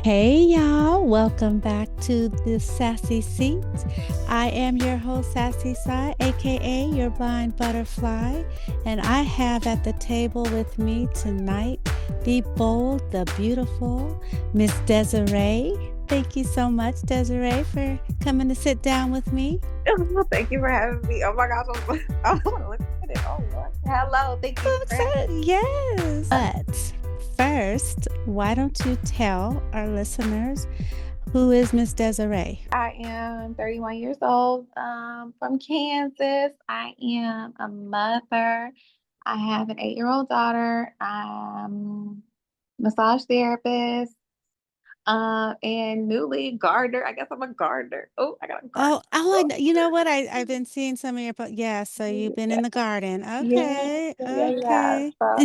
Hey y'all, welcome back to the Sassy Seat. I am your host, Sassy Sy, aka your blind butterfly, and I have at the table with me tonight the bold, the beautiful Miss Dezarae. Thank you so much, Dezarae, for coming to sit down with me. Thank you for having me. Oh my gosh, I want to look at it. Oh Lord. Hello, thank you So for having excited. Yes. But first, why don't you tell our listeners who is Miss Dezarae? I am 31 years old, from Kansas. I am a mother. I have an 8-year-old daughter. I'm a massage therapist, and newly gardener. I guess I'm a gardener. Oh, I got a garden. I know. You know what? I've been seeing some of your yeah, so you've been in the garden. Yeah, Okay. yeah. Okay. So,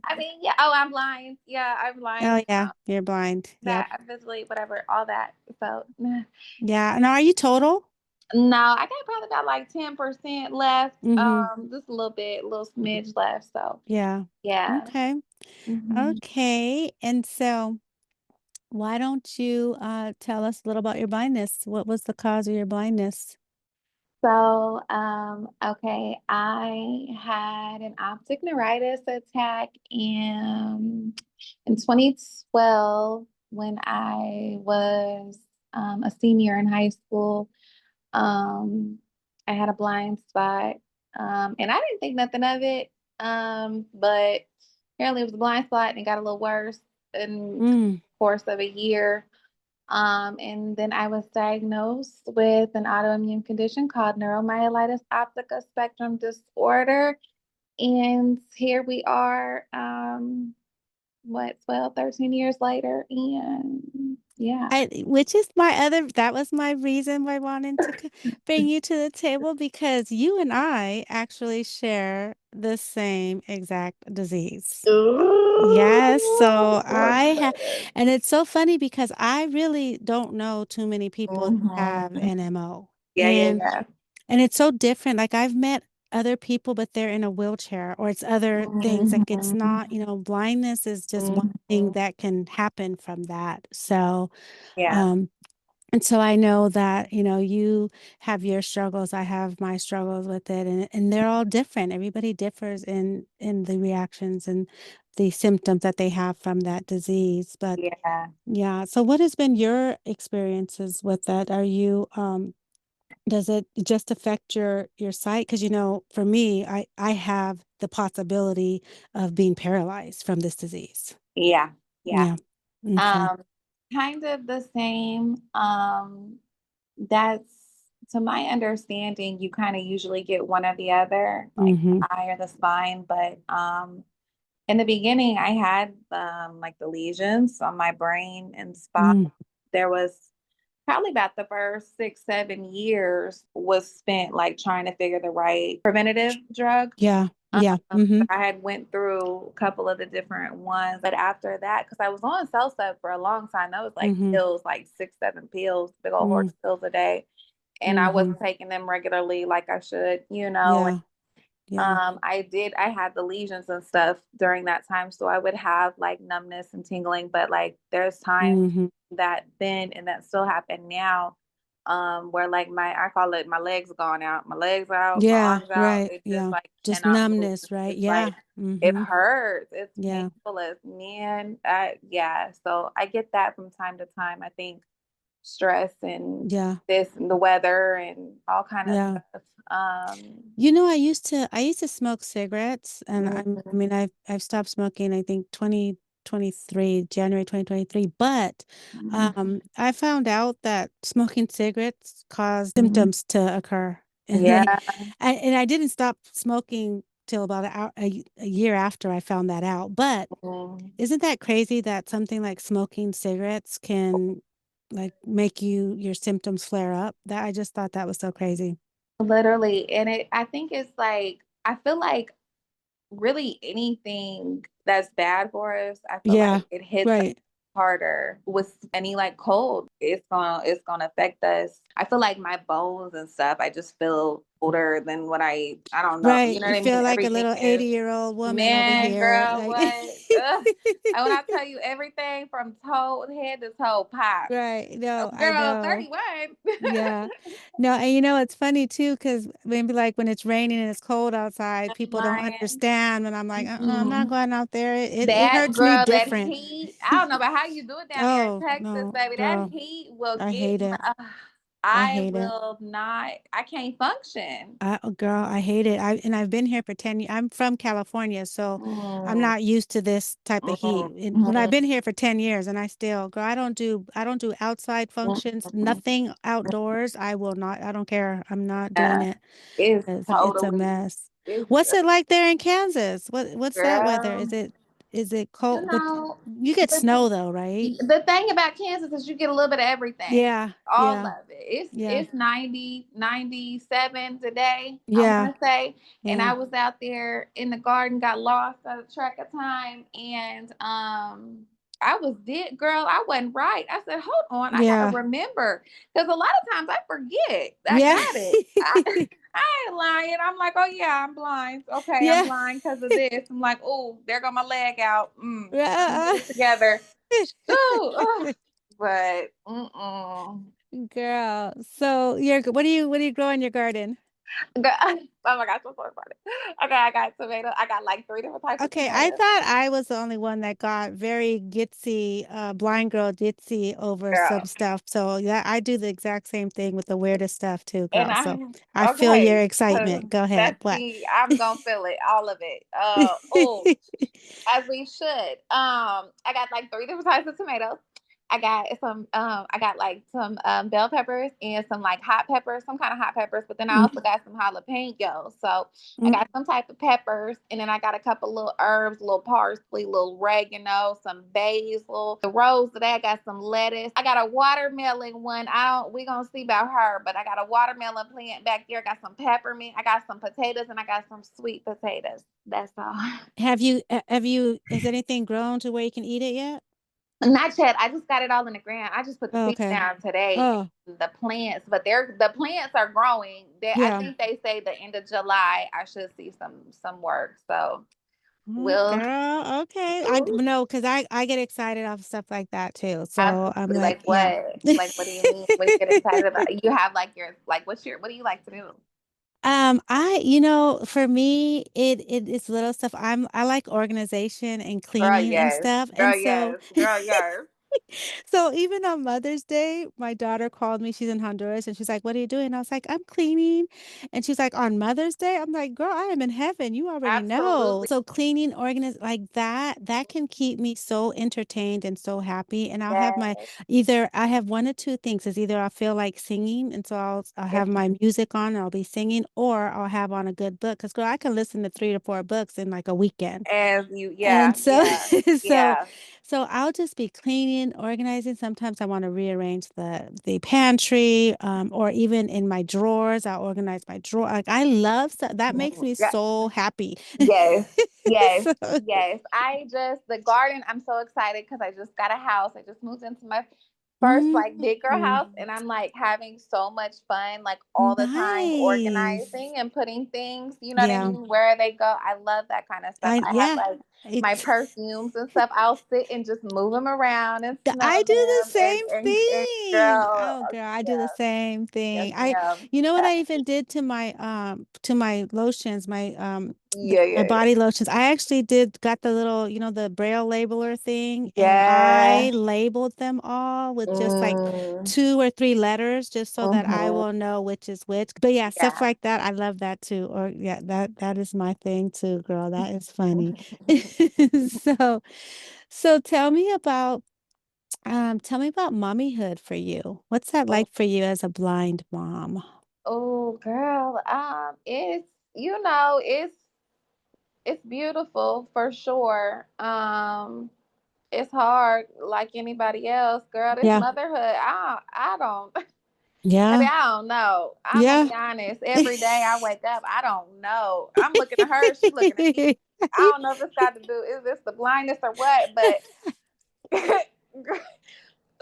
I mean, yeah. Oh, I'm blind. Yeah, I'm Oh blind. yeah, you're blind. Yep. That visually, whatever, all that. So, nah. Yeah. And are you total? No, I got probably got like 10% left. Mm-hmm. Just a little bit, a little smidge left. So, Yeah. yeah. Okay. hmm Okay. And so why don't you tell us a little about your blindness? What was the cause of your blindness? So, okay, I had an optic neuritis attack in 2012 when I was a senior in high school. Um, I had a blind spot, and I didn't think nothing of it. But apparently it was a blind spot and it got a little worse in the Mm. course of a year. And then I was diagnosed with an autoimmune condition called neuromyelitis optica spectrum disorder. And here we are, what, 12, 13 years later. And yeah, Which is that was my reason why wanting to bring you to the table because you and I actually share the same exact disease. Yes, so ooh, Lord I have, Jesus. and it's so funny because I really don't know too many people that have Mhm. NMO. Yeah, yeah, yeah. And it's so different. Like I've met other people, but they're in a wheelchair or it's other things. Like it's Mhm. not, blindness is just one thing Mhm. that can happen from that. So, Yeah, um, and so I know that, you have your struggles, I have my struggles with it, and they're all different. Everybody differs in the reactions and the symptoms that they have from that disease. But yeah, yeah, so what has been your experiences with that? Does it just affect your sight? Because for me, I have the possibility of being paralyzed from this disease. yeah, yeah. Yeah. Okay. Um, Kind of the same. That's to my understanding, you kind of usually get one or the other, like the Mm-hmm. eye or the spine. But in the beginning, I had like the lesions on my brain and spine. Mm. There was probably about the first 6, 7 years was spent like trying to figure the right preventative drug. Yeah. Yeah. Mm-hmm. I had went through a couple of the different ones, but after that, because I was on Cellsep for a long time, that was like Mm-hmm. pills, like 6, 7 pills, big old horse pills a day, and I Mm-hmm. wasn't taking them regularly like I should. Yeah. Yeah. I had the lesions and stuff during that time, so I would have like numbness and tingling, but like there's times Mm-hmm. that then and that still happen now, where like I call it my legs gone out, my legs out, my Yeah. arms out. Right. It just Yeah. like Just cannot move. numbness, right? It's like Yeah. it Mm-hmm. hurts. It's Yeah. painful as man. Yeah. So I get that from time to time. I think stress and Yeah. this and the weather and all kind of Yeah. stuff. Um, I used to smoke cigarettes and I mhm, mean I've stopped smoking I think 2023, January 2023, but I found out that smoking cigarettes cause mhm. symptoms to occur. And Yeah. I didn't stop smoking till about a year after I found that out. But Mhm. isn't that crazy that something like smoking cigarettes can like make your symptoms flare up? That I just thought that was so crazy. Literally. And I think it's like, I feel like really anything that's bad for us, I feel Yeah, like it hits us right. harder with any like cold. It's gonna affect us. I feel like my bones and stuff, I just feel older than what I don't know. Right. You know You what I mean? feel like a Everything little is, 80-year-old woman over man, here. girl, Like what? Ugh. And when I tell you everything from toe head to toe pop, right. No, I girl, know. 31. Yeah. No, and you know it's funny too, because maybe like when it's raining and it's cold outside, people don't Lying. understand. And I'm like, I'm not Mm-mm. going out there. It That hurts me girl, that different. heat. I don't know about how you do it down there in Oh Texas, no, baby. That girl, heat will I get hate me. it. I I hate it. will not. I can't function. Oh, girl, I hate it. I've been here for 10 years. I'm from California, so I'm Mm, not used to this type of heat. When I've mm, been here for 10 years and I still, girl, I don't do outside functions, mm. nothing outdoors. I will not, I don't care. I'm not doing Yeah, it. it's It's a totally. mess. It's What's it like there in Kansas? What's that weather? girl. Is it You cold? But know, you get the snow though, right? the thing about Kansas is you get a little bit of everything. Yeah, All yeah, of it. It's yeah, it's 90, 97 today, I yeah, want to say. And yeah, I was out there in the garden, got lost at a track of time, and I was dead, girl. I wasn't right. I said, hold on, I gotta yeah, remember. Because a lot of times I forget. I yeah, got it. I ain't lying. I'm like, oh yeah, I'm blind. Okay, I'm yeah. blind because of this. I'm like, oh, there go my leg out. Let me get Uh, it together. Shoot. Ugh. But Girl, so what do you grow in your garden? oh my gosh, I'm so funny. Okay, I got tomato. I got like three different types of Okay, I tomatoes. thought I was the only one that got very gitsy, blind girl ditzy over some Girl. stuff. So yeah, I do the exact same thing with the weirdest stuff too, And girl. So I feel your okay, because excitement. Go ahead. that's What? me. I'm gonna feel it, all of it. Oh, as we should. I got like three different types of tomatoes. I got like some bell peppers and some like hot peppers, some kind of hot peppers, but then I also Mm, got some jalapenos. So I mm, got some type of peppers, and then I got a couple little herbs, little parsley, little oregano, some basil. The rose today, I got some lettuce. I got a watermelon one. I don't we gonna see about her, but I got a watermelon plant back there. I got some peppermint, I got some potatoes, and I got some sweet potatoes. That's all. has anything grown to where you can eat it yet? Not yet. I just got it all in the ground. I just put the Oh, seeds okay. down today. Oh, And the plants, but the plants are growing. I yeah. think they say the end of July I should see some work. So we'll Girl, okay. I no, because I get excited off stuff like that too. So I'm absolutely like, like yeah. what? Like what do you mean? What do you get excited about? You have like your like what do you like to do? For me, it is little stuff. I like organization and Girl, cleaning and yes. stuff. Girl, And so yes. Girl, yes. so even on Mother's Day, my daughter called me. She's in Honduras and she's like, "What are you doing?" I was like, "I'm cleaning." And she's like, "On Mother's Day?" I'm like, "Girl, I am in heaven. You already know." Absolutely. So cleaning, organize like that can keep me so entertained and so happy. And I'll have my Yes. either I have one or two things is either I feel like singing and so I'll Yes. have my music on and I'll be singing, or I'll have on a good book. Because girl, I can listen to 3 to 4 books in like a weekend. As you, And yeah, so yeah, so yeah. so I'll just be cleaning, organizing. Sometimes I want to rearrange the pantry, or even in my drawers, I'll organize my drawer. Like I love that makes me Yeah. so happy. Yes, yes, So, yes. The garden, I'm so excited because I just got a house. I just moved into my first like bigger mm, house, and I'm like having so much fun, like all the time nice. organizing and putting things, you know what I Yeah. mean, where they go. I love that kind of stuff. I have Yeah. like my It, perfumes and stuff. I'll sit and just move them around and I smell do the them same and thing. girl, Oh, girl, I do the yeah, same yes, thing. ma'am. You know what I even did to my lotions, Yeah, my yeah, yeah. body lotions. I actually got the little, the braille labeler thing, and I Yeah. labeled them all with just like Mm, 2 or 3 letters, just so that I mhm. will know which is which. But yeah, stuff Yeah. like that, I love that too. Or yeah, that is my thing too, girl. That is funny. So, tell me about mommyhood for you. What's that Oh, like for you as a blind mom? oh, girl. It's it's beautiful for sure. It's hard like anybody else, girl. This Yeah. motherhood, I don't. I mean, Yeah. I don't know. I'm gonna Yeah. be honest. Every day I wake up, I don't know. I'm looking at her, she looking at me. I don't know if it's got to do is this the blindness or what, but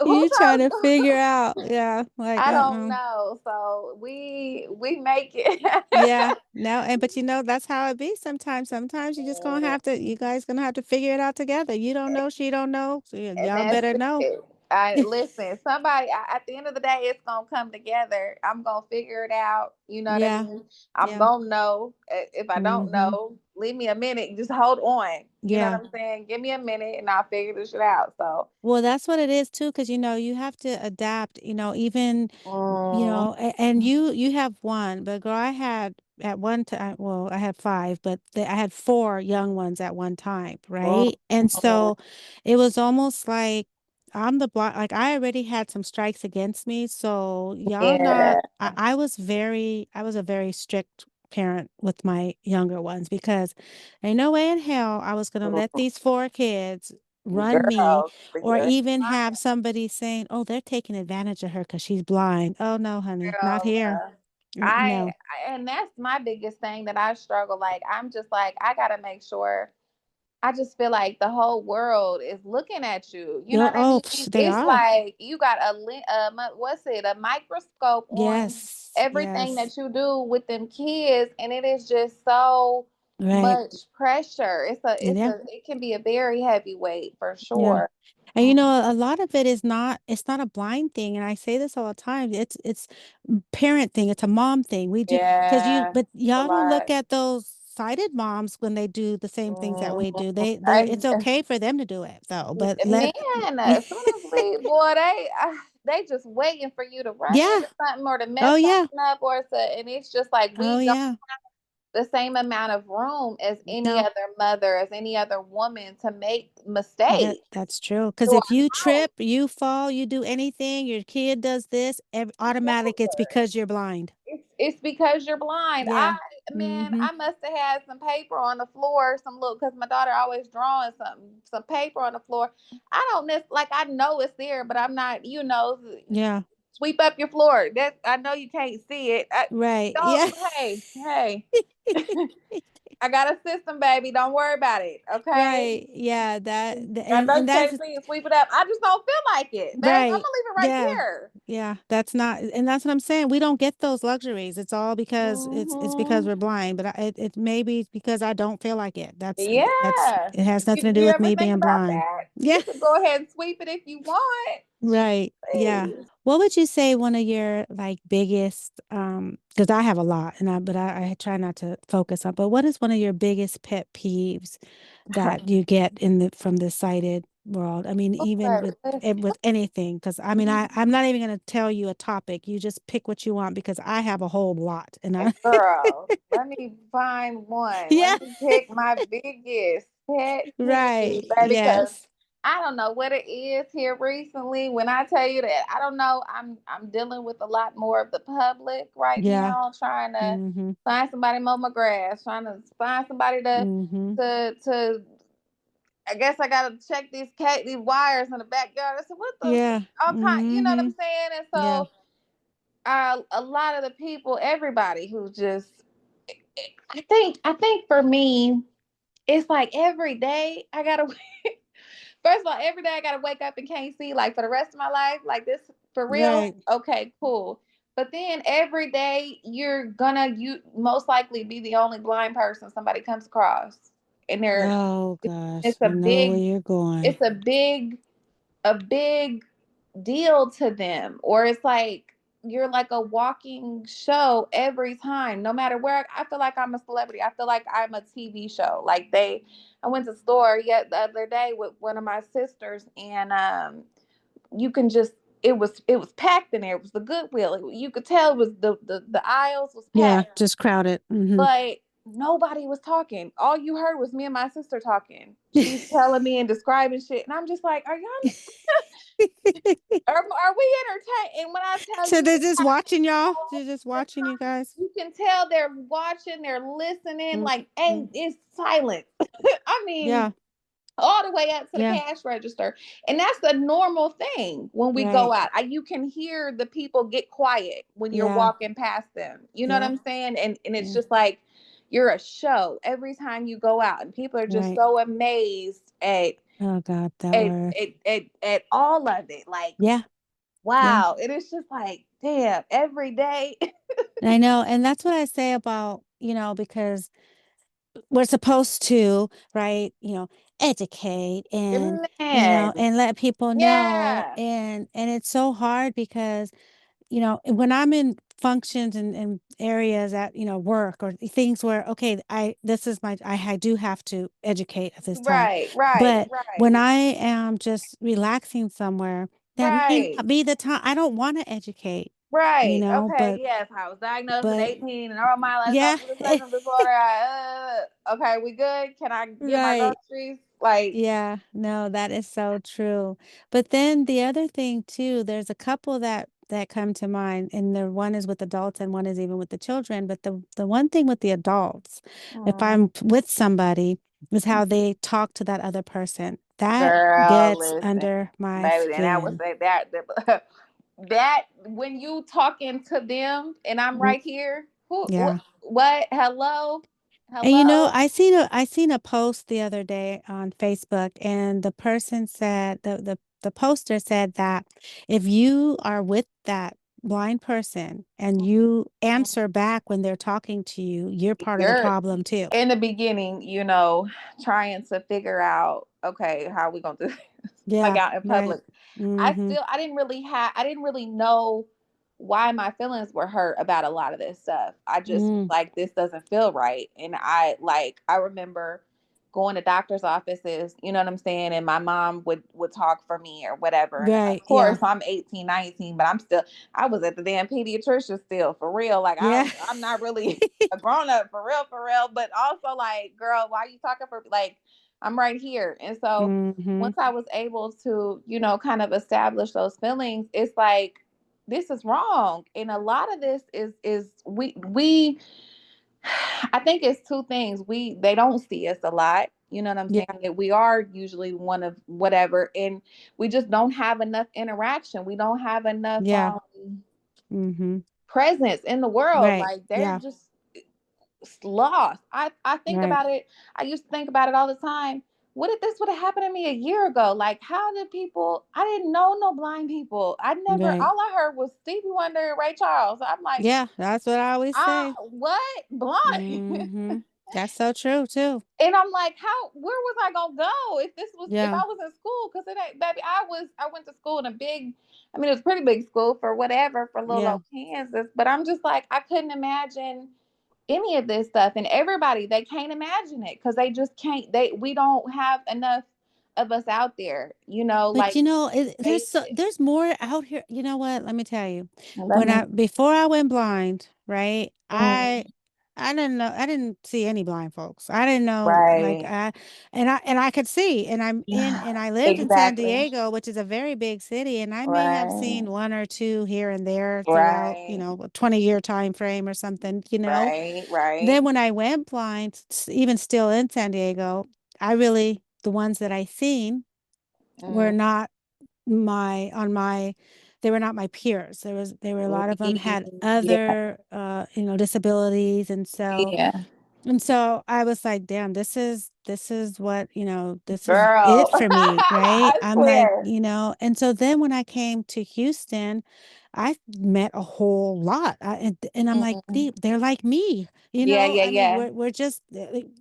Who You trying to told figure out. Yeah. Like, I don't know. So we make it. Yeah. No. And, but that's how it be sometimes. Sometimes you just gonna Yeah, have to, you guys gonna have to figure it out together. You don't know, she don't know. So and y'all that's better know. it. I listen. Somebody at the end of the day, it's gonna come together. I'm gonna figure it out. You know what I Yeah. mean? I'm Yeah. gonna know. If I don't Mm-hmm. know, leave me a minute. Just hold on. You know Yeah. what I'm saying? Give me a minute, and I'll figure this shit out. So, Well, that's what it is too, because you have to adapt, even mm, and you have one, but girl, I had at one time, well, I had five, but I had four young ones at one time, right? And mm, so it was almost like I'm the block, like I already had some strikes against me. So y'all not, yeah, I was a very strict parent with my younger ones because ain't no way in hell I was gonna let these four kids run me girl, or even have somebody saying, "Oh, they're taking advantage of her because she's blind." Oh no, honey, not girl. here. I No. and that's my biggest thing that I struggle. Like I'm just like I gotta make sure. I just feel like the whole world is looking at you. You know Yo, what I oh, mean? they It's are. like you got what's it? A microscope on Yes, everything yes. that you do with them kids, and it is just so Right. much pressure. Yeah. It can be a very heavy weight for Yeah. sure. And Mm, a lot of it is not, it's not a blind thing. And I say this all the time. It's parent thing. It's a mom thing. We do because yeah, but it's a y'all don't look lot. at those sighted moms when they do the same things that we Mhm. do. It's I, okay for them to do it though. But Man, as soon as boy, they just waiting for you to run yeah. into something or to mess Oh yeah. something up and it's just like Oh we don't yeah. the same amount of room as any No. other mother, as any other woman to make mistakes. That's true. Because Do if you I know? trip, you fall, you do anything, your kid does this, automatic, it's because you're blind. It's because you're blind. Yeah. Man, Mm-hmm. I must have had some paper on the floor, some little because my daughter always drawing some paper on the floor. I don't like I know it's there, but I'm not, Yeah. sweep up your floor. That I know you can't see it. Right. Don't Yeah. hey. I got a system, baby. Don't worry about it. Okay. Right. Yeah. I know And you that's can't see it, sweep it up. I just don't feel like it, babe. I'm gonna right. leave it right Yeah. here. Yeah. That's not, and that's what I'm saying. We don't get those luxuries. It's all because it's because Hmm. we're blind, but it may be because I don't feel like it. Yeah. It has nothing to do You with ever me think being about blind. that? Yeah. You could go ahead and sweep it if you want. Right. Yeah. Please. What would you say one of your like biggest because I have a lot and I try not to focus on, but what is one of your biggest pet peeves that you get in the from the sighted world? I mean, even Okay, with anything, because I mean I'm not even gonna tell you a topic. You just pick what you want because I have a whole lot and I girl, let me find one. yeah, Let me pick my biggest pet peeve, right. baby, because Yes. I don't know what it is here recently. When I tell you that, I don't know. I'm dealing with a lot more of the public right Yeah. now, trying to Mm-hmm. find somebody to mow my grass, trying to find somebody Mm-hmm. to. I guess I gotta check these wires in the backyard. I said, what the Yeah. all kind, you know what Mm-hmm. I'm saying? And Yeah. so a lot of the people, everybody who just I think for me, it's like every day I gotta first of all, every day I gotta wake up and can't see like for the rest of my life, like this for real. Right. Okay, cool. But then every day you most likely be the only blind person somebody comes across. And Oh gosh, it's I a know where big you're going. it's a big deal to them, or it's like you're like a walking show every time, no matter where. I feel like I'm a celebrity. I feel like I'm a TV show. I went to the store yet the other day with one of my sisters, and you can just it was packed in there. It was the Goodwill. You could tell it was the aisles was Yeah, packed, just crowded. Mm-hmm. but nobody was talking. All you heard was me and my sister talking. She's telling me and describing shit, and I'm just like, are y'all are we entertained? And when I tell So you, they're just watching y'all. They're just watching you guys. you can tell they're watching, they're listening, like, Mm-hmm. and it's silent. I mean, Yeah, all the way up to the yeah, cash register. And that's the normal thing when we go right. out. You can hear the people get quiet when you're Yeah, walking past them. You know what yeah, I'm saying? And it's yeah, just you're a show every time you go out. And people are just right. so amazed at Oh God, that were. At all of it. Like, Yeah, yeah. wow. It is just like, damn, every day. I know, and that's what I say about, because we're supposed to, right, educate and, Man. and let people know. Yeah. And it's so hard because, when I'm in functions and areas at, work or things where, okay, this is I do have to educate at this time. Right, right, But when right, I am just relaxing somewhere, that may right. not be the time. I don't want to educate, Right. but Okay. Yes. I was diagnosed at but 18 and neuromyelitis yeah, optic spectrum disorder. Okay, we good? Can I get my right. groceries? Like, Yeah, no, that is so true. But then the other thing too, there's a couple that come to mind, and the one is with adults and one is even with the children. But the one thing with the adults, if mm, I'm with somebody, is how they talk to that other person. That girl, gets listen, under my baby. And I would skin. say that that when you talking to them and I'm Mhm. right here, who, Yeah. what? Hello, And hello. I seen a post the other day on Facebook, and the person said the poster said that if you are with that blind person and you answer back when they're talking to you, you're part of the You're problem too. in the beginning, trying to figure out, okay, how are we gonna do this? Like Yeah, out in right. public. Mm-hmm. I didn't really know why my feelings were hurt about a lot of this stuff. I just was Mm, like, this doesn't feel right. And I remember going to doctor's offices, you know what I'm saying? And my mom would talk for me or whatever. And of right. Yeah. course I'm 18, 19, but I was at the damn pediatrician still for real. Like Yeah. I'm not really a grown up for real, but also like, girl, why are you talking for like I'm right here. And so Mm-hmm. once I was able to, kind of establish those feelings, it's like this is wrong. And a lot of this is we I think it's two things. They don't see us a lot. You know what I'm Yeah. saying? That we are usually one of whatever, and we just don't have enough interaction. We don't have enough Yeah. Mm-hmm. presence in the world. Right. Like they're Yeah. just lost. I think Right. about it. I used to think about it all the time. What if this would have happened to me a year ago? Like, how did people? I didn't know no blind people. I never. Right. All I heard was Stevie Wonder and Ray Charles. I'm like, Yeah, that's what I always say. what blind? Mm-hmm. That's so true too. And I'm like, where was I gonna go if Yeah. I was in school? Because it ain't, baby, I went to school in a big, I mean, it was a pretty big school for whatever for little Yeah. old Kansas. But I'm just like, I couldn't imagine any of this stuff, and everybody, they can't imagine it because they just can't. We don't have enough of us out there, But like face it. there's more out here. You know what? Let me tell you. Let me. Before I went blind, right? Mm, I didn't see any blind folks. I didn't know like right. I could see, and I lived in San Exactly. Diego, which is a very big city, and I may have Right. seen one or two here and there throughout, Right. a 20-year time frame or something. Right. Right. Then when I went blind, even still in San Diego, the ones that I seen were Mm, not my they were not my peers. There were a lot of them had yeah. other disabilities, Yeah. and so I was like, damn, this is what, this is Girl. it for me, right? I I'm like, swear. and so then when I came to Houston, I met a whole lot. And I'm like, Mm, they're like me, yeah. Yeah. I mean, Yeah.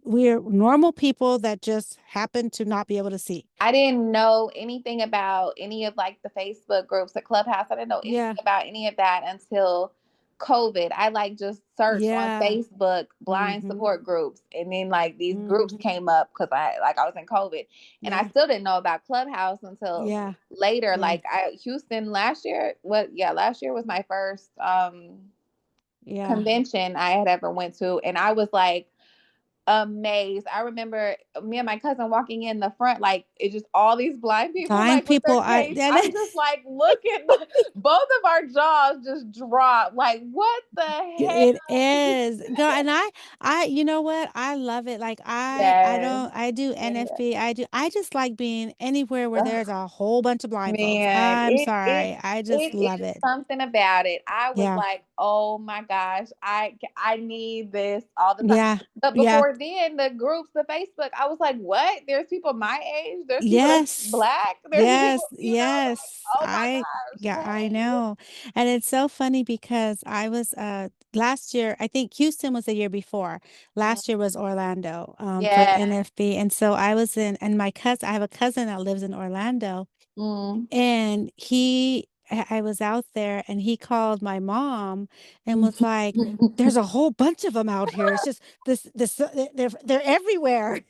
we're normal people that just happen to not be able to see. I didn't know anything about any of like the Facebook groups, the Clubhouse. I didn't know anything Yeah. about any of that until COVID. I like just searched on Yeah. Facebook blind Mm-hmm. support groups, and then like these groups Mm-hmm. came up because I was in COVID, and I Yeah. still didn't know about Clubhouse until Yeah. later. Yeah. Like Houston last year. What? Yeah, last year was my first Yeah. convention I had ever went to, and I was like amazed. I remember me and my cousin walking in the front, like it's just all these blind people, Blind like with people, their canes. that I'm just like, look at both of our jaws just drop. Like, what the it hell? is, girl. And you know what? I love it. Like Yes, I do yeah. NFB. I just like being anywhere where Ugh, there's a whole bunch of blind folks. man, I'm sorry. I just it love is it. something about it. I was Yeah. like, oh my gosh, I need this all the time. Yeah. But Yeah. before then, the groups, the Facebook, I was like, what? There's people my age. There's people that's Yes. black. There's Yes. people, like, Yes. oh my Yeah, gosh, I hey. know. And it's so funny because I was last year, I think Houston was the year before. Mm, Last year was Orlando for yeah. NFB. And so I was in, and my cousin, I have a cousin that lives in Orlando. Mm. And I was out there and he called my mom and was like, there's a whole bunch of them out here. It's just they're everywhere.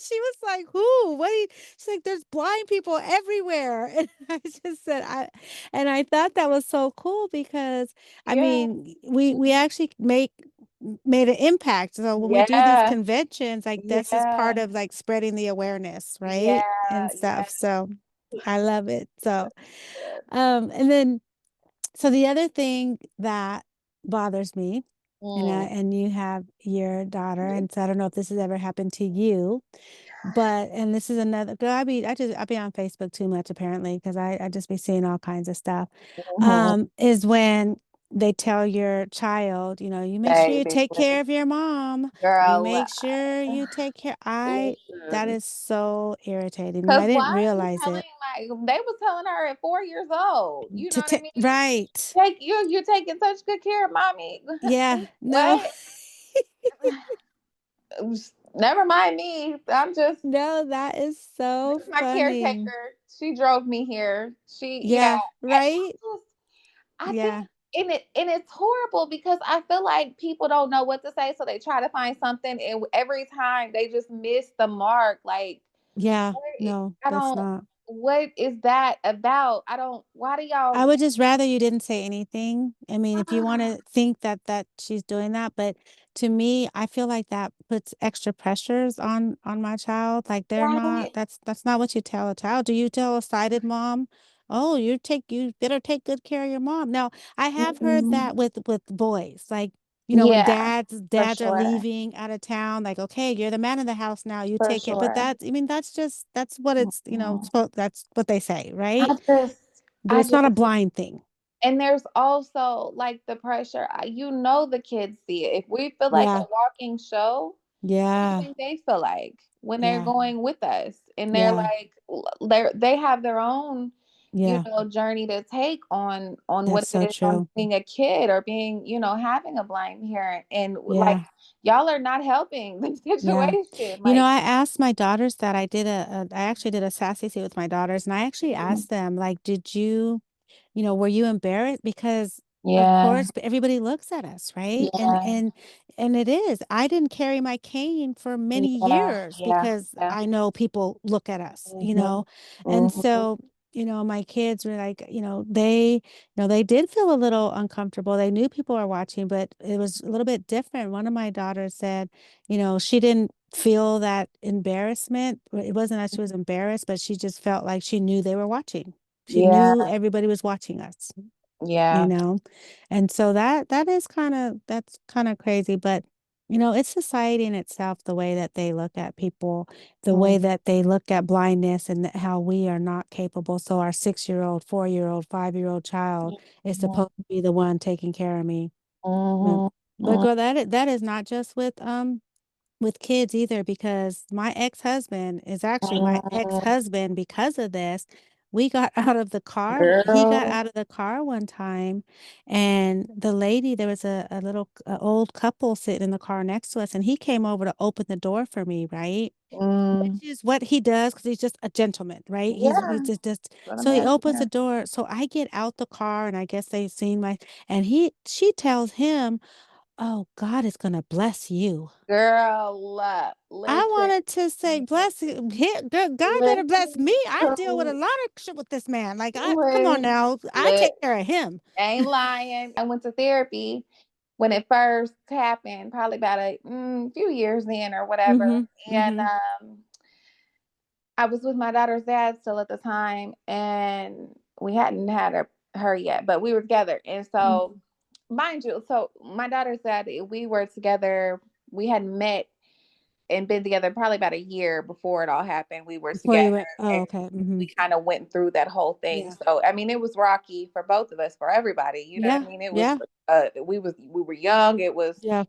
She was like, "Who? What?" She's like, "There's blind people everywhere." And I just said, and I thought that was so cool because I Yeah. mean, we actually made an impact. So when we do these Yeah. conventions, like this is part Yeah. of like spreading the awareness, Yeah. right? And Yeah. stuff. So I love it. So Good. and then so the other thing that bothers me, Mm. and you have your daughter, and so I don't know if this has ever happened to you, but and this is another girl, I be on Facebook too much apparently because I just be seeing all kinds of stuff. Mhm. Is when they tell your child, you make sure you Baby, take care of your mom. You girl, make sure you take care. That listen. is so irritating. Cause I why didn't are you realize telling it. they was telling her at 4 years old. You know what I mean? Right. You're taking such good care of mommy. Yeah. No. What? Never mind me. I'm just No, that is so my funny. caretaker. She drove me here. Yeah. Yeah, right? I think, Yeah, and it's horrible because I feel like people don't know what to say, so they try to find something, and every time they just miss the mark. Like, yeah. what No, I that's don't. not. What is that about? I don't. Why do I y'all? would just rather you didn't say anything. I mean, if you want to think that she's doing that, but to me, I feel like that puts extra pressures on my child. Like they're not. Right? That's not what you tell a child. Do you tell a sighted mom? Oh, you better take good care of your mom. Now, I have heard Mhm. that with boys, like when Yeah, for dads are sure, leaving out of town, like okay, you're the man of the house now. You for take it. But sure. I mean, that's what it's Mhm. that's what they say, I right? just, But I it's not a just, blind thing. and there's also like the pressure. The kids see it. If we feel like a Yeah. walking show, what do you Yeah. think they feel like when they're Yeah. going with us? And they're Yeah. like, they have their own, Yeah. journey to take on what That's it so is on true. being a kid or being, having a blind parent. And like, Yeah. y'all are not helping the Yeah. situation. Like, I asked my daughters that I actually did a sassy seat with my daughters, and I actually asked them, like, did you, were you embarrassed? Because of yeah, course everybody looks at us, right? And yeah, it is. I didn't carry my cane for many yeah, years yeah, because yeah. I know people look at us, Hmm. and Hmm. so, my kids were like, they did feel a little uncomfortable. They knew people were watching, but it was a little bit different. One of my daughters said, she didn't feel that embarrassment. It wasn't that she was embarrassed, but she just felt like she knew they were watching. She Yeah, knew everybody was watching us, you yeah. know. And so that's kind of crazy, but it's society in itself, the way that they look at people, the way Mm-hmm. that they look at blindness and how we are not capable. So our 6-year-old, 4-year-old, 5-year-old child is supposed to be the one taking care of me. But, Hmm. but girl, that is not just with kids either, because my ex-husband is actually my Hmm. ex-husband because of this. We got out of the car. He got Girl. out of the car one time, and the lady, there was a little old couple sitting in the car next to us, and he came over to open the door for me, right? Mm. Which is what he does because he's just a gentleman, right? He's Yeah, just what a so he man opens the can. door. So I get out the car, and I guess they've seen and she tells him, "Oh, God is gonna bless you." Girl, I listen, wanted to say, bless you. God better bless me. listen, I deal with a lot of shit with this man. Like, come on listen, now. I listen. take care of him. Ain't lying. I went to therapy when it first happened, probably about a few years in or whatever. Mm-hmm. And Mm-hmm. I was with my daughter's dad still at the time, and we hadn't had her yet, but we were together. And so, mind you, so my daughter's dad, we were together. We had met. and been together probably about a year before it all happened. We were Before together you went, oh, and okay. Hmm. we kind of went through that whole thing. Yeah. So I mean, it was rocky for both of us, for everybody. You know what Yeah. I mean? It was Yeah. we were young. It was Yeah.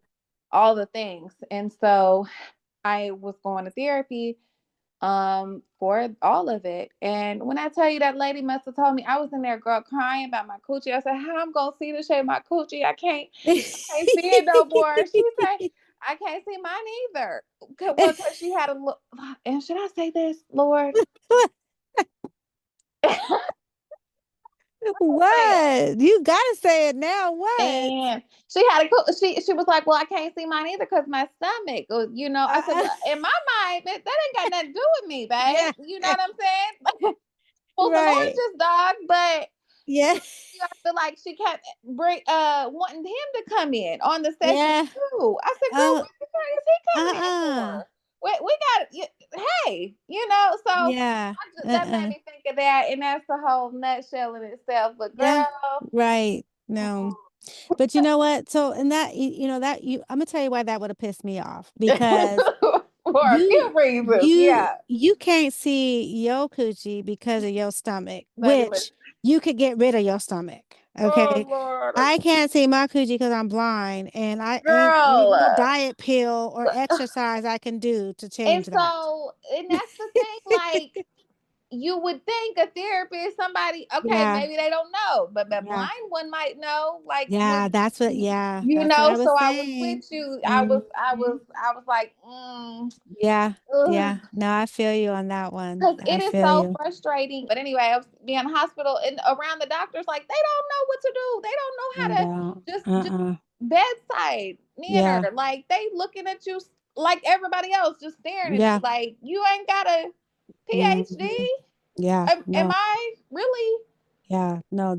all the things, and so I was going to therapy for all of it. And when I tell you that lady must have told me, I was in there, girl, crying about my coochie. I said, how I'm gonna see the shape of my coochie? I can't see it no more. She said, I can't see mine either. Well, because she had a look. And should I say this, Lord? Say it. What? You gotta say it now. What? And she was like, well, I can't see mine either because my stomach, I said, Uh, well, in my mind, that ain't got nothing to do with me, babe. yeah. You know what I'm saying? Well, the Lord Right. just dog, but Yeah. I feel like she kept wanting him to come in on the session Yeah. too. I said, girl, Oh, what the fuck is he coming in uh-uh. for? We got, hey, so Yeah. that made Uh-uh. me think of that, and that's the whole nutshell in itself. But Yeah. girl, Right. No. But you know what? So, and that, I'm gonna tell you why that would have pissed me off because for a few you, reasons, yeah. you can't see your coochie because of your stomach, Baby, listen. which you could get rid of your stomach. Oh Okay. Lord, I can't see my coochie because I'm blind and I ain't girl. no diet pill or exercise I can do to And change that. so, and that's the thing, like. You would think a therapist, somebody, okay, Yeah. maybe they don't know, but the Yeah. blind one might know. Like Yeah. when That's what I was so I was with saying. you. Mhm. I was like, Yeah. ugh. Yeah. No, I feel you on that one. Because I it is feel so you. frustrating. But anyway, I was being in the hospital and around the doctors, like they don't know what to do. They don't know I how to don't. just Uh-uh. bedside manner. Yeah. Like they looking at you like everybody else, just staring at you. Yeah. Like you ain't got a PhD. Mhm. Yeah. Am No. I really? Yeah, no,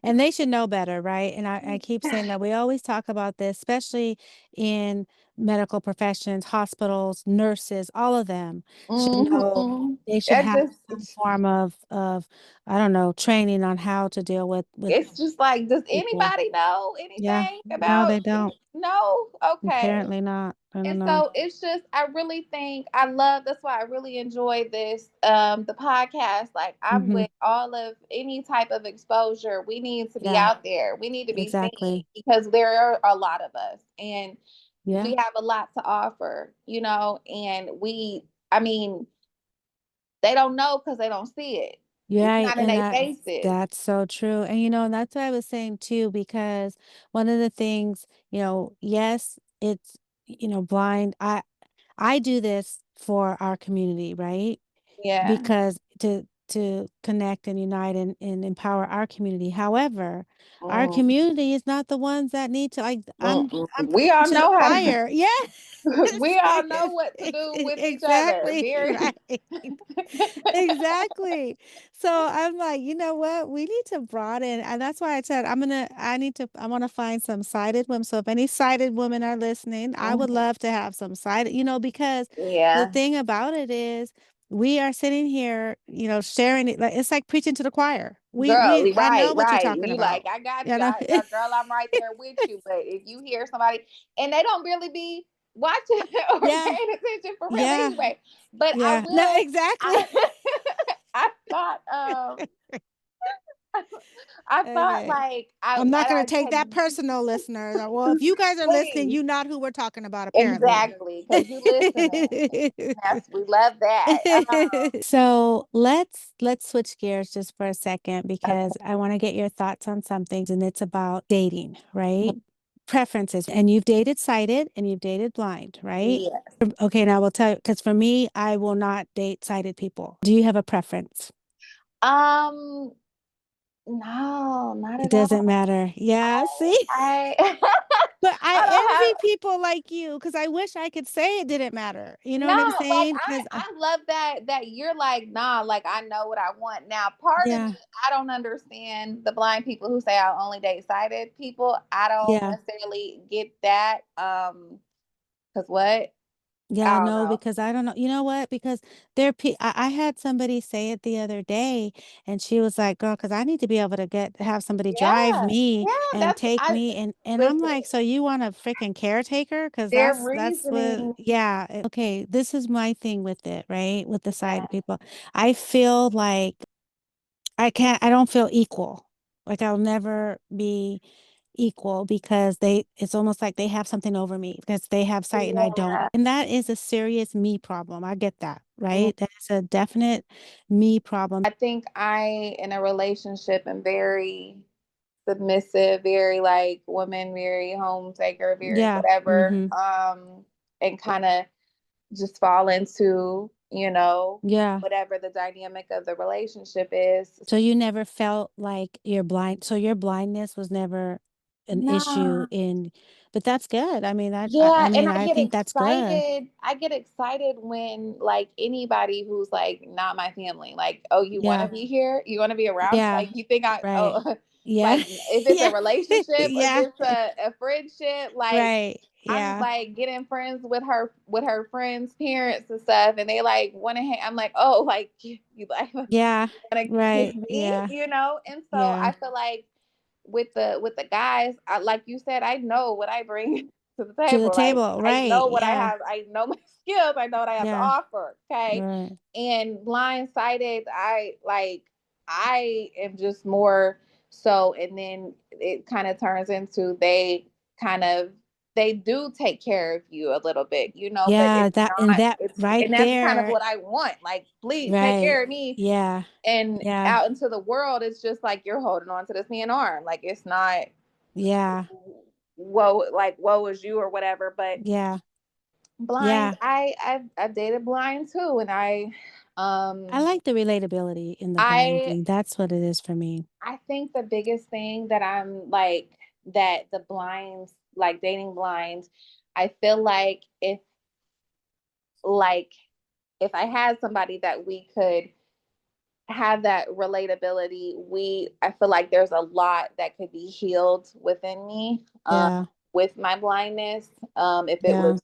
and they should know better, right? And I keep saying that we always talk about this, especially in medical professions, hospitals, nurses, all of them should know Mm-hmm. they should It have some just form of I don't know, training on how to deal with it's just like, does people. anybody know Yeah, anything no, about they don't. no? Okay. Apparently not. I don't And know. so it's just I really think that's why I really enjoy this the podcast. Like I'm Hmm. with all of any type of exposure. We need to be Yeah, out there. We need to be seen exactly. because there are a lot of us and Yeah. we have a lot to offer, and I mean, they don't know because they don't see it. It's Yeah, not in and their faces. that's so true. And that's what I was saying too, because one of the things, yes, it's, blind. I do this for our community, right? Yeah. Because to connect and unite and empower our community. However, our Mm, community is not the ones that need to, like, I'm We preaching all to the know how to. choir. Yes. We all know what to do with each other. Exactly. Very. Right. Exactly. So I'm like, you know what? We need to broaden, and that's why I said I want to find some sighted women. So if any sighted women are listening, I would Mhm. love to have some sighted, because the Yeah, thing about it is we are sitting here, sharing it like it's like preaching to the choir. girl. I know Right, what you're right. talking You like, about. I got You you. know? Girl, I'm right there with you. But if you hear somebody and they don't really be watching or Yeah. paying attention for real Yeah. anyway. But I Yeah. No, will. exactly. I, I thought. I thought Okay. like I'm not going I to take had that personal, listeners. Well, if you guys are listening, please you not who we're talking about, apparently. exactly because you listening. Yes, we love that. So let's switch gears just for a second because Okay. I want to get your thoughts on something, and it's about dating, right? Preferences. And you've dated sighted and you've dated blind, right? Yes. Okay, now I will tell you, because for me, I will not date sighted people. Do you have a preference? Um, no, not It at doesn't all. matter. Yeah, see? I But I I don't have envy people like you because I wish I could say it didn't matter. You know no, what I'm like saying? Because I love that you're like, nah, like I know what I want. Now, part of me, yeah, I don't understand the blind people who say I only date sighted people. I don't yeah. necessarily get that. Because what? Yeah, I don't no, know. because I don't know. You know what? Because I had somebody say it the other day, and she was like, "Girl, because I need to be able to have somebody drive Yeah, me yeah, and that's take I me," and I'm listen, like, "So you want a freaking caretaker? Because their that's what, reasoning. yeah." Okay, this is my thing with it, right? With the side people, I feel like I don't feel equal. Like I'll never be equal because it's almost like they have something over me because they have sight and I don't. Yeah. And that is a serious me problem. I get that, right? That's a definite me problem. I think I, in a relationship, am very submissive, very like woman, very hometaker, very Yeah. whatever, Mm-hmm. and kind of just fall into, Yeah. whatever the dynamic of the relationship is. So you never felt like you're blind. So your blindness was never an issue Nah. but that's good. I mean, I Yeah, and mean, I I get think that's good. excited. I get excited when like anybody who's like not my family, like, oh, you want to Yeah. be here? You want to be around? Yeah. Like, you think Right. oh, Yeah. like if it's a Yeah. relationship, if Yeah. it's a friendship, like Right. I'm Yeah. like getting friends with her friends' parents and stuff, and they like want to hang. I'm like, oh, like you like want Yeah. to kiss Right. me, Yeah. And so Yeah. I feel like with the guys, like you said, I know what I bring to the To the table. Like table. I Right. know what I Yeah. have. I know my skills. I know what I have to Yeah. offer. Okay. Right. And blindsided, I am just more so, and then it kind of turns into kind of they do take care of you a little bit, but Yeah. it's That and not that it's right and that's kind of there. what I want. Like, please take Right. care of me. Yeah. And Yeah. out into the world, it's just like you're holding on to this man arm. Like it's not Yeah. woe is you or whatever. But Yeah. blind, Yeah. I've dated blind too, and I um like the relatability in the blind I thing. That's what it is for me. I think the biggest thing that I'm like that the blinds, like dating blinds, I feel like if I had somebody that we could have that relatability, I feel like there's a lot that could be healed within me, Yeah. with my blindness, if it Yeah. was,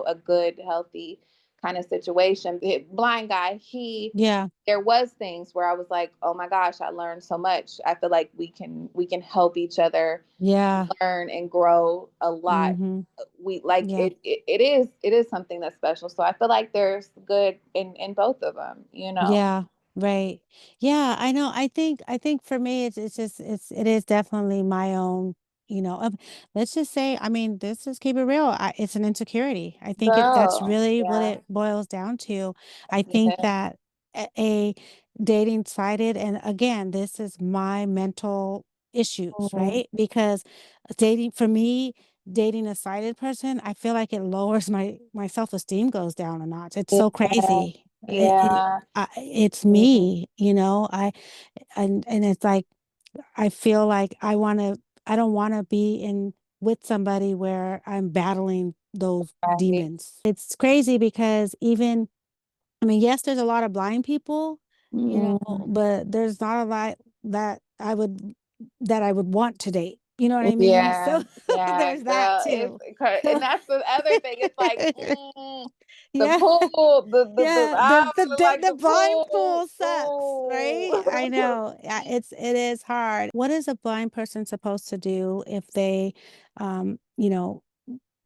a good, healthy kind of situation. The blind guy, Yeah. there was things where I was like, oh my gosh, I learned so much. I feel like we can help each other Yeah. learn and grow a lot. Mm-hmm. We like Yeah. it is something that's special. So I feel like there's good in both of them. Yeah, right. Yeah, I know. I think for me it's just it is definitely my own, let's just say, I mean, let's just keep it real. It's an insecurity. I think that's Girl, really what yeah, it boils down to. I think yeah. that a dating sided, and again, this is my mental issues, Mhm. right? Because dating for me, dating a sighted person, I feel like it lowers my self-esteem goes down a notch. It's so Yeah, crazy. yeah. It's Mhm. me, and it's like I feel like I don't want to be in with somebody where I'm battling those Right. demons. It's crazy because even I mean, yes, there's a lot of blind people, Mhm. but there's not a lot that I would want to date. You know what I mean? Yeah, So yeah, there's that girl. too. And So that's the other thing. It's like the yeah. pool, the Yeah, I don't like the the blind pool. pool sucks, right? I Ooh. know. Yeah, it is hard. What is a blind person supposed to do if they, you know,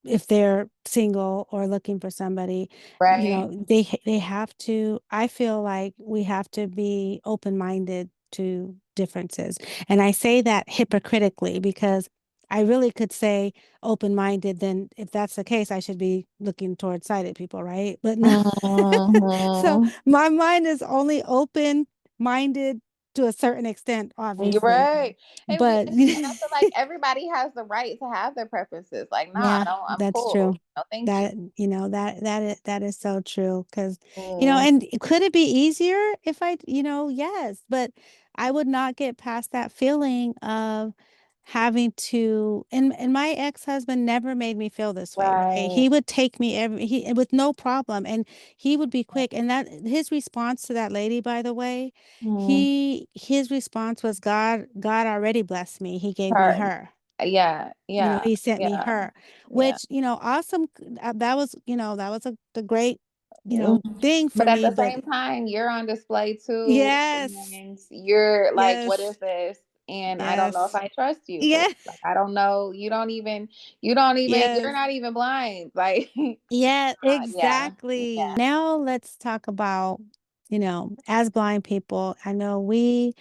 if they're single or looking for somebody, Right. they have to, I feel like we have to be open-minded to differences. And I say that hypocritically because I really could say open-minded, then if that's the case, I should be looking towards sighted people, right? But no. So Mhm. my mind is only open-minded to a certain extent, You're obviously. right. But And I feel like everybody has the right to have their preferences. Like, nah, I yeah, don't, I'm that's true. cool. No, thank you. That is so true because Mm, and could it be easier if yes, but I would not get past that feeling of having to and my ex-husband never made me feel this way, right? right. He would take me with no problem and he would be quick and that his response to that lady, by the way, Mm, his response was God already blessed me. He gave me her. her. Yeah, You know, yeah, he sent me yeah, her, yeah. which, awesome. That was, that was the great, Mhm. thing for But at me. the But same time, you're on display too, yes, and you're like, "What yes, is this?" And I don't know if yes, I trust you for this. yeah, Like, I don't know. You don't even. You're yes. not even blind. Like, Yeah, yeah, exactly. yeah. Now let's talk about, as blind people, I know we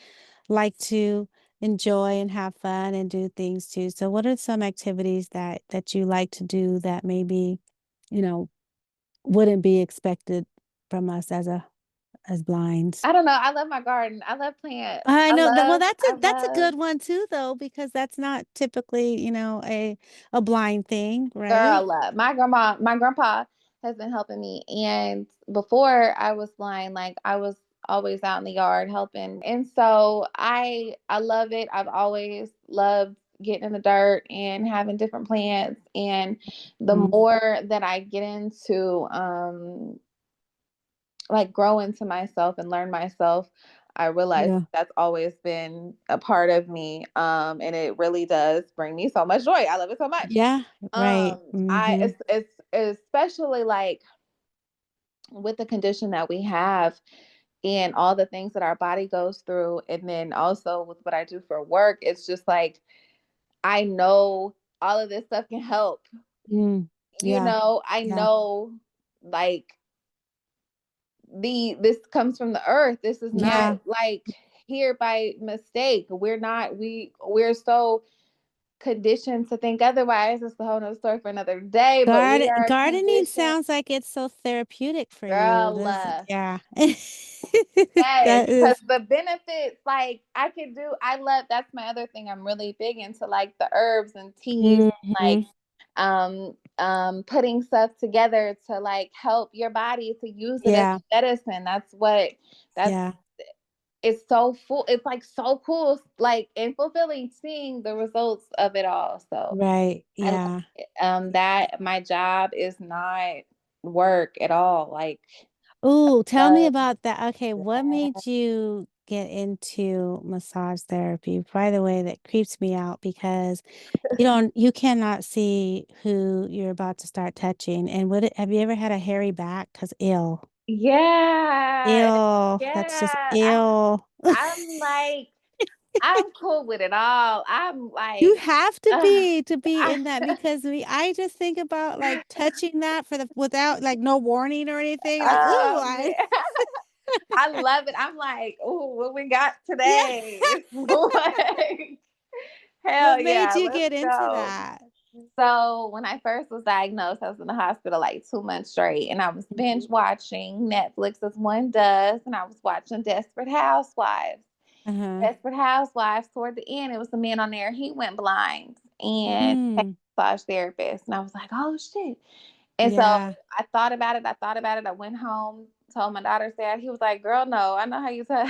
like to enjoy and have fun and do things too. So what are some activities that you like to do that maybe, you know, wouldn't be expected from us as blinds? I don't know. I love my garden. I love plants. I I know that. Well, love. that's I a love. good one too, though, because that's not typically, a blind thing, Girl, right? love. My grandpa has been helping me. And before I was blind, like I was always out in the yard helping. And so I love it. I've always loved getting in the dirt and having different plants. And the Mhm. more that I get into like grow into myself and learn myself, I realize Yeah. that's always been a part of me. And it really does bring me so much joy. I love it so much. Yeah. Right. I Mm-hmm. it's especially like with the condition that we have and all the things that our body goes through, and then also with what I do for work, it's just like I know all of this stuff can help. Mm. Yeah. I Yeah. know like this comes from the earth. This is not Yeah. like here by mistake. We're so conditioned to think otherwise. It's a whole nother story for another day, but we are Gardening conditioned. sounds like it's so therapeutic for you. Girl, This, yeah. yes, That because is. the benefits, like I love, that's my other thing. I'm really big into like the herbs and teas, like Hmm. putting stuff together to like help your body to use it as Yeah. medicine. That's Yeah. it's so full. It's like so cool, like and fulfilling seeing the results of it all. So Right. I love Yeah. it. That my job is not work at all. Like, Ooh, tell me uh, about that. Okay, what made you get into massage therapy? By the way, that creeps me out because you cannot see who you're about to start touching. And have you ever had a hairy back? Because ill. yeah, Ew. That's just yeah. ill. I'm like, I'm cool with it all. I'm You like, have uh, to be I, in that because I just think about like touching that without like no warning or anything. Like, ooh, oh man, I love it. I'm like, oh, what we got yeah. today? Like, What hell made yeah, you let's get into go. that? So when I first was diagnosed, I was in the hospital like 2 months straight, and I was binge watching Netflix as one does, and I was watching Desperate Housewives. Uh-huh. Desperate Housewives, toward the end, it was a man on there. He went blind and became Mm, a massage therapist, and I was like, oh shit. And so yeah. I thought about it. I thought about it. I went home, told my daughter's dad. He was like, girl, no, I know how you touch.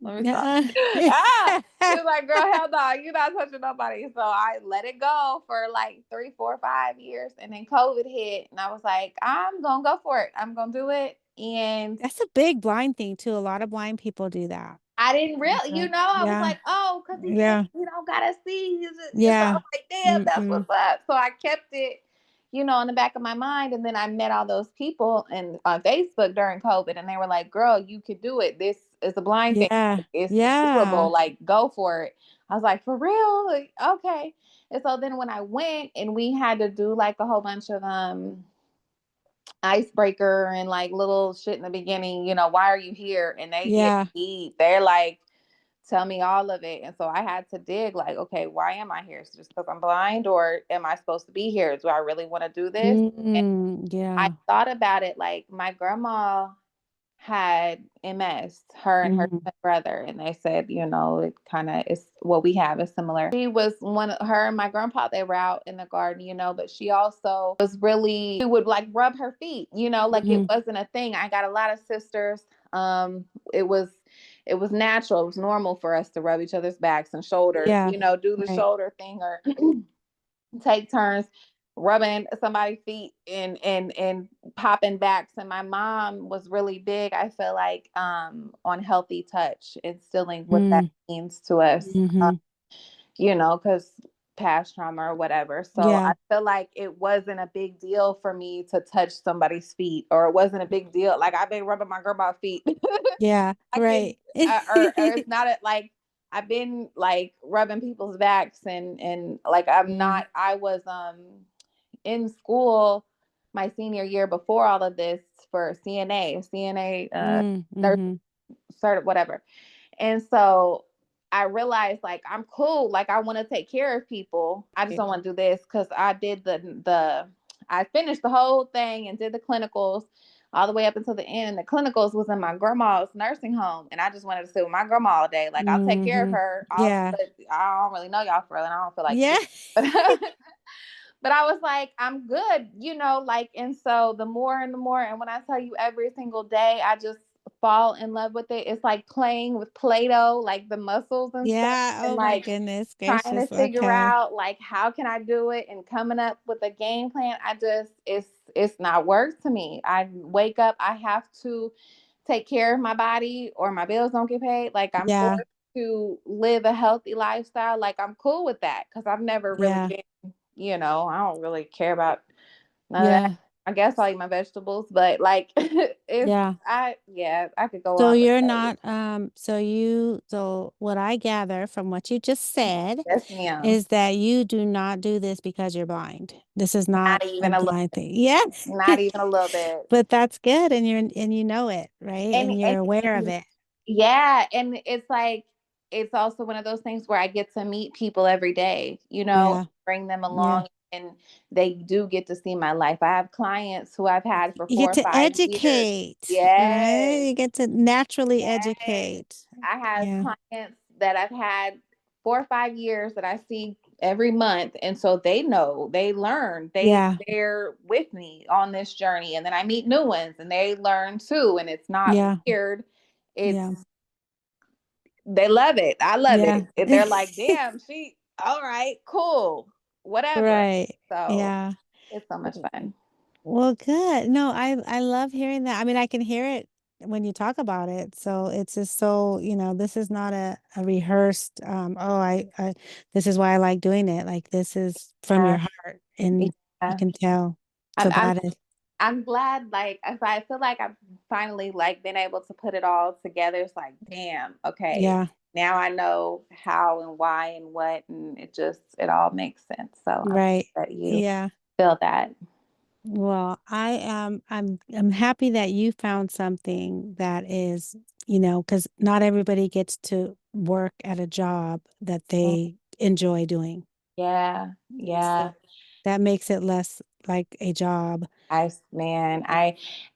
Let me stop. Uh-uh. He was like, girl, hell no, you're not touching nobody. So I let it go for like 3, 4, 5 years. And then COVID hit. And I was like, I'm going to go for it. I'm going to do it. And That's a big blind thing too. A lot of blind people do that. I didn't really, Okay. I was Yeah. like, oh, because Yeah. he don't gotta see. So I Yeah. was like, damn, that's Mm-hmm. what's up. So I kept it, in the back of my mind. And then I met all those people on Facebook during COVID, and they were like, girl, you could do it. This is a blind thing. Yeah. It's Yeah. doable. Like, go for it. I was like, for real? Like, okay. And so then when I went and we had to do like a whole bunch of icebreaker and like little shit in the beginning, why are you here? And they get Yeah. deep. They're like, tell me all of it. And so I had to dig like, okay, why am I here? Is it just because I'm blind, or am I supposed to be here? Do I really want to do this? And I Yeah. thought about it like my grandma had MS, her and her Hmm. brother, and they said, it kind of is what we have is similar. She was one of her and my grandpa, they were out in the garden, but she also was really, we would like rub her feet, like it Hmm. wasn't a thing. I got a lot of sisters. It was natural. It was normal for us to rub each other's backs and shoulders, Yeah. do the Right. shoulder thing or take turns rubbing somebody's feet and popping backs. And my mom was really big, I feel like, on healthy touch, instilling what that Mm. means to us. Hmm. Because past trauma or whatever. So Yeah. I feel like it wasn't a big deal for me to touch somebody's feet, or it wasn't a big deal. Like I've been rubbing my grandma's feet. Yeah. I can, Right. or it's not like I've been like rubbing people's backs, and like I'm Mm, not. I was in school my senior year before all of this for CNA nurse mm-hmm. cert whatever. And so I realized like I'm cool. Like I want to take care of people. I just don't want to do this because I did I finished the whole thing and did the clinicals all the way up until the end. The clinicals was in my grandma's nursing home, and I just wanted to sit with my grandma all day. Like I'll take care of Mm-hmm. her. Yeah. But I don't really know y'all for real, and I don't feel like Yeah. it. But but I was like, I'm good, like, and so the more and the more, and when I tell you every single day, I just fall in love with it. It's like playing with Play-Doh, like the muscles and stuff, Yeah. and Oh my like goodness trying to gracious. figure Okay. out like how can I do it and coming up with a game plan. It's not work to me. I wake up, I have to take care of my body or my bills don't get paid. Like I'm Yeah. forced to live a healthy lifestyle. Like I'm cool with that because I've never really Yeah. been, I don't really care about none of that. Yeah. I guess I'll eat my vegetables, but like Yeah. I could go So on you're for days. not, so what I gather from what you just said Yes, ma'am. is that you do not do this because you're blind. This is not Not a even a little, blind thing. Yes. not even a little bit. But that's good. And you know it, right? And, And you're and aware of and it. yeah, and it's like it's also one of those things where I get to meet people every day, Yeah. bring them Yeah. along, and they do get to see my life. I have clients who I've had for You four get or to 5 years. educate, right? Yes, You get to naturally yes. educate. I have Yeah. clients that I've had 4 or 5 years that I see every month, and so they know, they learn, Yeah. they're with me on this journey, and then I meet new ones, and they learn too, and it's not Yeah. weird. It's Yeah. They love it. I love Yeah. it. They're like, damn, she, all right, cool, whatever. Right. So Yeah. it's so much fun. Well, good. No, I love hearing that. I mean, I can hear it when you talk about it. So it's just so, this is not a rehearsed, this is why I like doing it. Like this is from Yeah. your heart and you Yeah. can tell. So I'm, I'm, that is, I'm glad, like, if I feel like I've finally like been able to put it all together. It's like, damn, okay, yeah, now I know how and why and what, and it all makes sense. So I'm right. glad that you Yeah. feel that. Well, I'm happy that you found something that is, because not everybody gets to work at a job that they enjoy doing. Yeah, So yeah. that makes it less like a job. Man,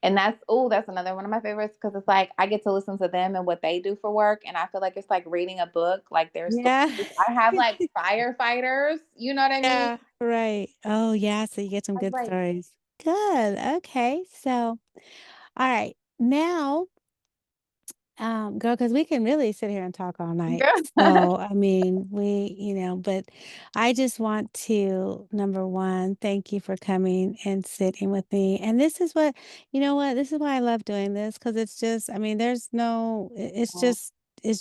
and that's another one of my favorites because it's like I get to listen to them and what they do for work, and I feel like it's like reading a book. Like their stories. Yeah. I have like firefighters, you know what I mean? Yeah, right. Oh, yeah. So you get some I was good like, stories. Good. Okay. So, all right. Now, girl, because we can really sit here and talk all night. girl. So, I mean, but I just want to, number one, thank you for coming and sitting with me. And this is what, you know what, this is why I love doing this because it's just, I mean, there's no, it's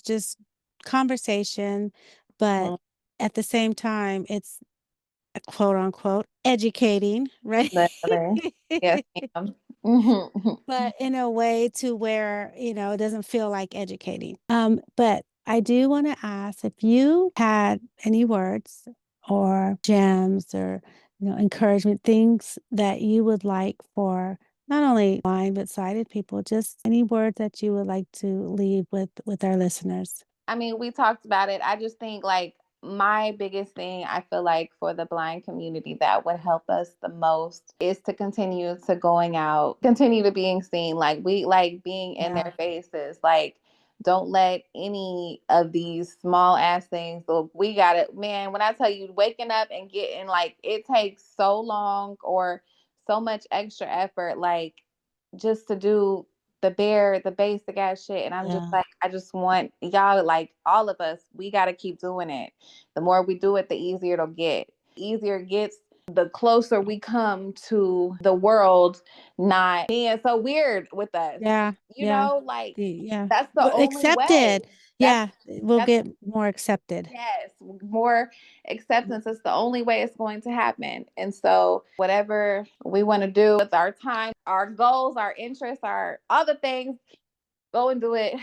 just conversation, but at the same time, it's a quote unquote educating, right? Literally. Yes, ma'am. Mhm. But in a way to where, it doesn't feel like educating. But I do want to ask if you had any words or gems or, encouragement, things that you would like for not only blind but sighted people, just any words that you would like to leave with our listeners. I mean, we talked about it. I just think like my biggest thing I feel like for the blind community that would help us the most is to continue to going out, continue to being seen. Like we like being in Yeah. their faces. Like don't let any of these small ass things. Look, we got it, man. When I tell you waking up and getting like it takes so long or so much extra effort, like just to do the basic ass shit. And I'm just Yeah. like, I just want y'all, like all of us, we got to keep doing it. The more we do it, the easier it'll get. Easier it gets, the closer we come to the world not being so weird with us. Yeah. You know, like Yeah. that's the But only way. accepted. That's Yeah. We'll that's get more accepted. yes, more acceptance is the only way it's going to happen. And so whatever we want to do with our time, our goals, our interests, our other things, go and do it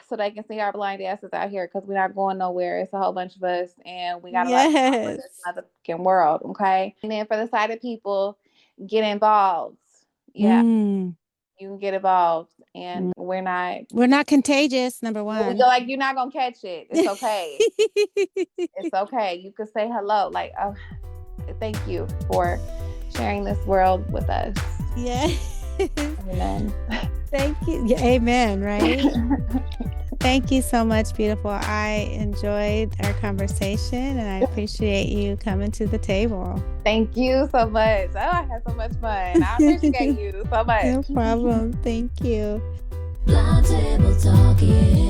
so they can see our blind asses out here, because we're not going nowhere. It's a whole bunch of us and we got a lot to offer Yes. this motherfucking world. Okay. And then for the sighted people, get involved. Yeah, Mm. you can get involved, and we're not contagious, number we one. go like, you're not gonna catch it. It's okay. It's okay. You could say hello, like, oh, thank you for sharing this world with us. Yeah. Amen. Thank you. Yeah, amen, right? Thank you so much, beautiful. I enjoyed our conversation and I appreciate you coming to the table. Thank you so much. Oh, I had so much fun. I appreciate you so much. No problem. Thank you. Blind table talking.